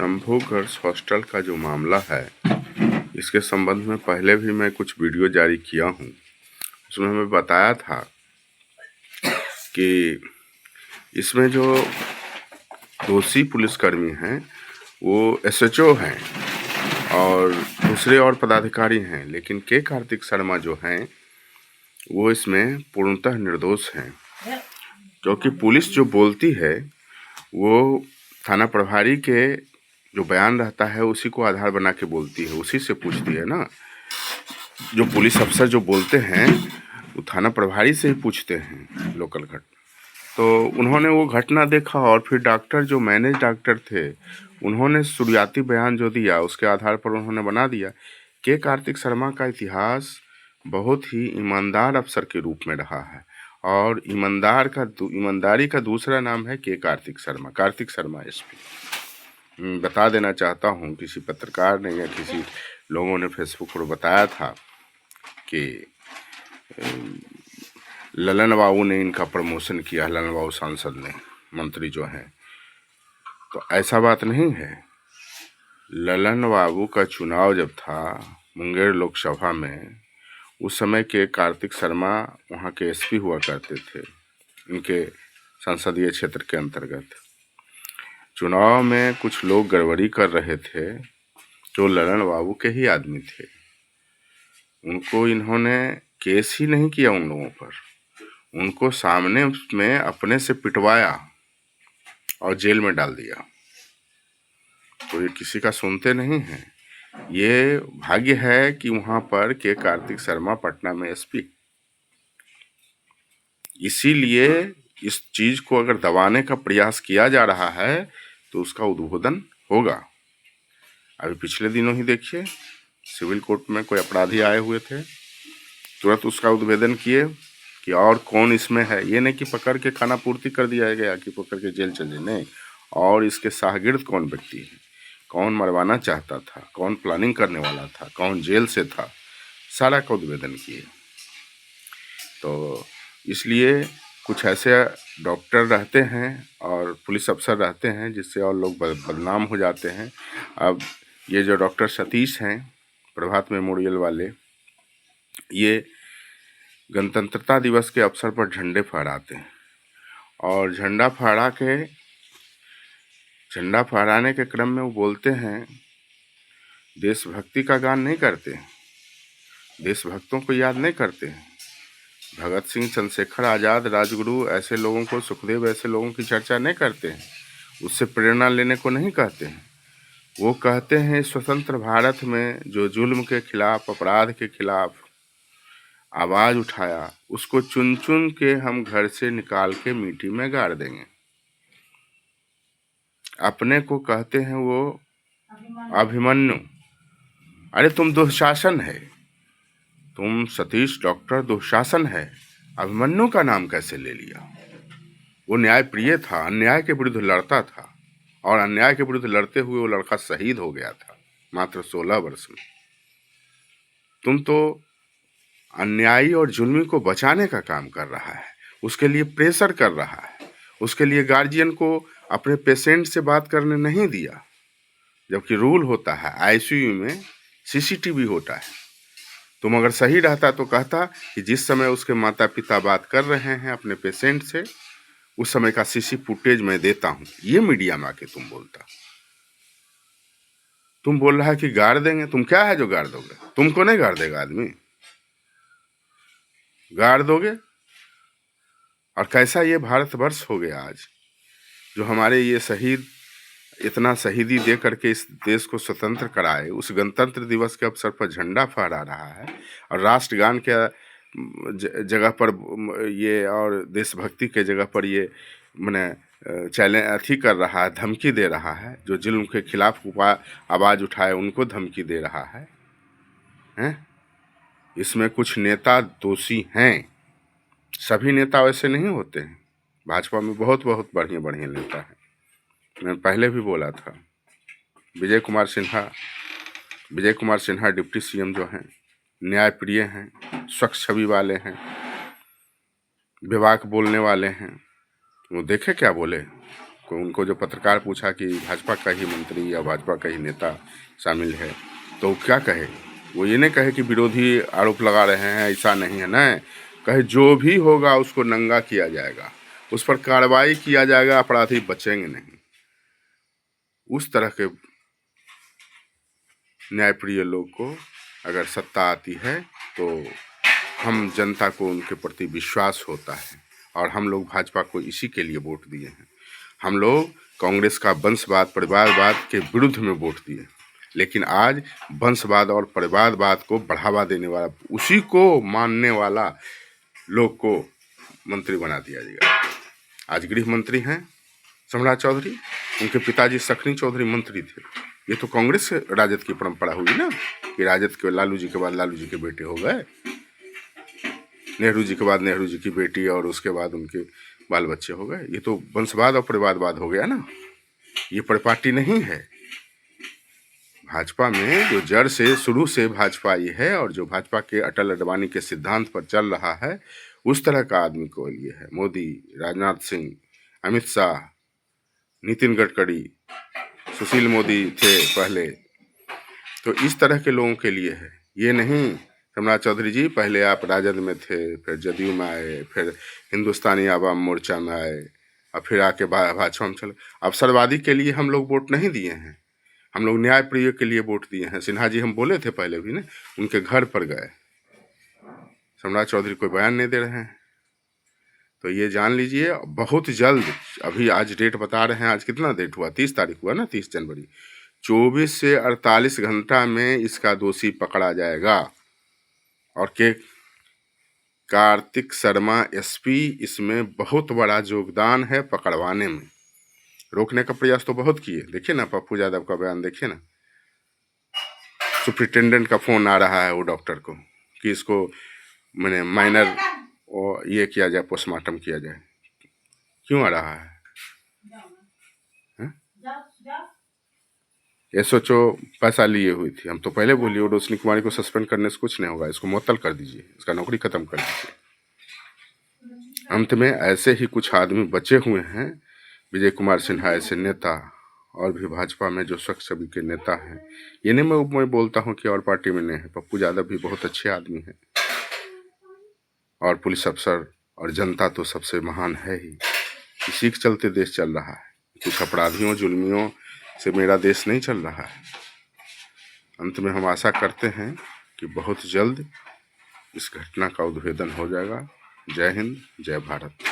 Shambhu girls hostel का जो मामला है, इसके संबंध में पहले भी मैं कुछ वीडियो जारी किया हूँ। उसमें मैं बताया था कि इसमें जो दोषी पुलिसकर्मी हैं वो एसएचओ हैं और दूसरे और पदाधिकारी हैं, लेकिन के कार्तिक शर्मा जो हैं वो इसमें पूर्णतः निर्दोष हैं, क्योंकि पुलिस जो बोलती है वो थाना प्रभारी के जो बयान रहता है उसी को आधार बना के बोलती है, उसी से पूछती है ना। जो पुलिस अफसर जो बोलते हैं वो थाना प्रभारी से ही पूछते हैं लोकल घटना। तो उन्होंने वो घटना देखा और फिर डॉक्टर जो मैनेज डॉक्टर थे उन्होंने शुरुआती बयान जो दिया उसके आधार पर उन्होंने बना दिया। के कार्तिक शर्मा का इतिहास बहुत ही ईमानदार अफसर के रूप में रहा है और ईमानदारी का दूसरा नाम है के कार्तिक शर्मा, कार्तिक शर्मा एसपी। बता देना चाहता हूँ, किसी पत्रकार ने या किसी लोगों ने फेसबुक पर बताया था कि ललन बाबू ने इनका प्रमोशन किया, ललन बाबू सांसद ने, मंत्री जो हैं। तो ऐसा बात नहीं है। ललन बाबू का चुनाव जब था मुंगेर लोकसभा में, उस समय के कार्तिक शर्मा वहाँ के एसपी हुआ करते थे, इनके संसदीय क्षेत्र के अंतर्गत। चुनाव में कुछ लोग गड़बड़ी कर रहे थे जो ललन बाबू के ही आदमी थे। उनको इन्होंने केस ही नहीं किया उन लोगों पर, उनको सामने में अपने से पिटवाया और जेल में डाल दिया। तो ये किसी का सुनते नहीं हैं। ये भाग्य है कि वहाँ पर के कार्तिक शर्मा पटना में एसपी। इसीलिए इस चीज को अगर दबाने का प्रयास किया जा रहा है तो उसका उद्भोदन होगा। अभी पिछले दिनों ही देखिए, सिविल कोर्ट में कोई अपराधी आए हुए थे, तुरंत उसका उद्भेदन किए कि और कौन इसमें है। ये नहीं कि पकड़ के खाना पूर्ति कर दिया गया कि पकड़ के जेल चले, नहीं। और इसके शागिर्द कौन व्यक्ति है, कौन मरवाना चाहता था, कौन प्लानिंग करने वाला था, कौन जेल से था, सारा का उद्भेदन किए। तो इसलिए कुछ ऐसे डॉक्टर रहते हैं और पुलिस अफसर रहते हैं जिससे और लोग बदनाम हो जाते हैं। अब ये जो डॉक्टर सतीश हैं प्रभात मेमोरियल वाले, ये गणतंत्रता दिवस के अवसर पर झंडे फहराते हैं और झंडा फहराने के क्रम में वो बोलते हैं, देशभक्ति का गान नहीं करते, देशभक्तों को याद नहीं करते हैं। भगत सिंह, चंद्रशेखर आज़ाद, राजगुरु, ऐसे लोगों को, सुखदेव, ऐसे लोगों की चर्चा नहीं करते हैं, उससे प्रेरणा लेने को नहीं कहते हैं। वो कहते हैं स्वतंत्र भारत में जो जुल्म के खिलाफ, अपराध के खिलाफ आवाज़ उठाया, उसको चुन चुन के हम घर से निकाल के मिट्टी में गाड़ देंगे। अपने को कहते हैं वो अभिमन्यु। अरे तुम दुशासन है, तुम सतीश डॉक्टर दुशासन है, अभिमन्यु का नाम कैसे ले लिया? वो न्याय प्रिय था, अन्याय के विरुद्ध लड़ता था और अन्याय के विरुद्ध लड़ते हुए वो लड़का शहीद हो गया था मात्र 16 वर्ष में। तुम तो अन्यायी और जुल्मी को बचाने का काम कर रहा है, उसके लिए प्रेशर कर रहा है, उसके लिए गार्जियन को अपने पेशेंट से बात करने नहीं दिया, जबकि रूल होता है आईसीयू में सीसीटीवी होता है। तुम अगर सही रहता तो कहता कि जिस समय उसके माता पिता बात कर रहे हैं अपने पेशेंट से, उस समय का सीसी फुटेज मैं देता हूं। ये मीडिया में आके तुम बोलता। तुम बोल रहा है कि गाड़ देंगे। तुम क्या है जो गाड़ दोगे? तुमको नहीं गाड़ देगा आदमी, गाड़ दोगे। और कैसा ये भारतवर्ष हो गया आज, जो हमारे ये शहीद इतना शहीदी दे करके इस देश को स्वतंत्र कराए, उस गणतंत्र दिवस के अवसर पर झंडा फहरा रहा है और राष्ट्रगान के जगह पर ये और देशभक्ति के जगह पर ये मैंने चैलेंज अथी कर रहा है, धमकी दे रहा है। जो जुल्म के खिलाफ आवाज़ उठाए उनको धमकी दे रहा है, हैं? इसमें कुछ नेता दोषी हैं, सभी नेता वैसे नहीं होते हैं। भाजपा में बहुत बहुत बढ़िया बढ़िया नेता हैं। मैं पहले भी बोला था, विजय कुमार सिन्हा डिप्टी सीएम जो हैं, न्यायप्रिय हैं, स्वच्छ छवि वाले हैं, बेबाक बोलने वाले हैं। वो देखे क्या बोले, उनको जो पत्रकार पूछा कि भाजपा का ही मंत्री या भाजपा का ही नेता शामिल है, तो क्या कहे? वो ये नहीं कहे कि विरोधी आरोप लगा रहे हैं, ऐसा नहीं है ना, कहे जो भी होगा उसको नंगा किया जाएगा, उस पर कार्रवाई किया जाएगा, अपराधी बचेंगे नहीं। उस तरह के न्यायप्रिय लोग को अगर सत्ता आती है तो हम जनता को उनके प्रति विश्वास होता है, और हम लोग भाजपा को इसी के लिए वोट दिए हैं। हम लोग कांग्रेस का वंशवाद परिवारवाद के विरुद्ध में वोट दिए, लेकिन आज वंशवाद और परिवारवाद को बढ़ावा देने वाला, उसी को मानने वाला लोग को मंत्री बना दिया गया। आज गृह मंत्री हैं सम्राट चौधरी, उनके पिताजी सखनी चौधरी मंत्री थे। ये तो कांग्रेस राजद की परंपरा हुई ना, कि राजद के लालू जी के बाद लालू जी के बेटे हो गए, नेहरू जी के बाद नेहरू जी की बेटी, और उसके बाद उनके बाल बच्चे हो गए। ये तो वंशवाद और परिवारवाद हो गया ना, ये परिपाटी नहीं है। भाजपा में जो जड़ से शुरू से भाजपा ये है, और जो भाजपा के अटल अडवाणी के सिद्धांत पर चल रहा है, उस तरह का आदमी को लिए है। मोदी, राजनाथ सिंह, अमित शाह, नितिन गडकरी, सुशील मोदी थे पहले, तो इस तरह के लोगों के लिए है। ये नहीं सम्राट चौधरी जी पहले आप राजद में थे, फिर जदयू में आए, फिर हिंदुस्तानी आवाम मोर्चा में आए, और फिर आके भाजपा में चले। अवसरवादी के लिए हम लोग वोट नहीं दिए हैं, हम लोग न्याय प्रिय के लिए वोट दिए हैं। सिन्हा जी हम बोले थे पहले भी ना, उनके घर पर गए, सम्राट चौधरी कोई बयान नहीं दे रहे हैं। तो ये जान लीजिए बहुत जल्द, अभी आज डेट बता रहे हैं, आज कितना डेट हुआ, 30 तारीख हुआ ना, 30 जनवरी, 24 से 48 घंटा में इसका दोषी पकड़ा जाएगा। और के कार्तिक शर्मा एसपी इसमें बहुत बड़ा योगदान है पकड़वाने में। रोकने का प्रयास तो बहुत किए, देखिए ना पप्पू यादव का बयान देखिए ना, सुप्रिंटेंडेंट का फोन आ रहा है वो डॉक्टर को कि इसको मैंने माइनर और ये किया जाए, पोस्टमार्टम किया जाए। क्यों आ रहा है? एसओचओ पैसा लिए हुई थी। हम तो पहले बोलिए रोशनी कुमारी को सस्पेंड करने से कुछ नहीं होगा, इसको मुअत्तल कर दीजिए, इसका नौकरी खत्म कर दीजिए। अंत में ऐसे ही कुछ आदमी बचे हुए हैं, विजय कुमार सिन्हा ऐसे नेता, और भी भाजपा में जो स्वच्छ छवि के नेता हैं। ये नहीं मैं बोलता हूँ कि और पार्टी में नहीं है, पप्पू यादव भी बहुत अच्छे आदमी हैं, और पुलिस अफसर और जनता तो सबसे महान है ही। इसी के चलते देश चल रहा है, कुछ अपराधियों जुल्मियों से मेरा देश नहीं चल रहा है। अंत में हम आशा करते हैं कि बहुत जल्द इस घटना का उद्भेदन हो जाएगा। जय हिंद, जय भारत।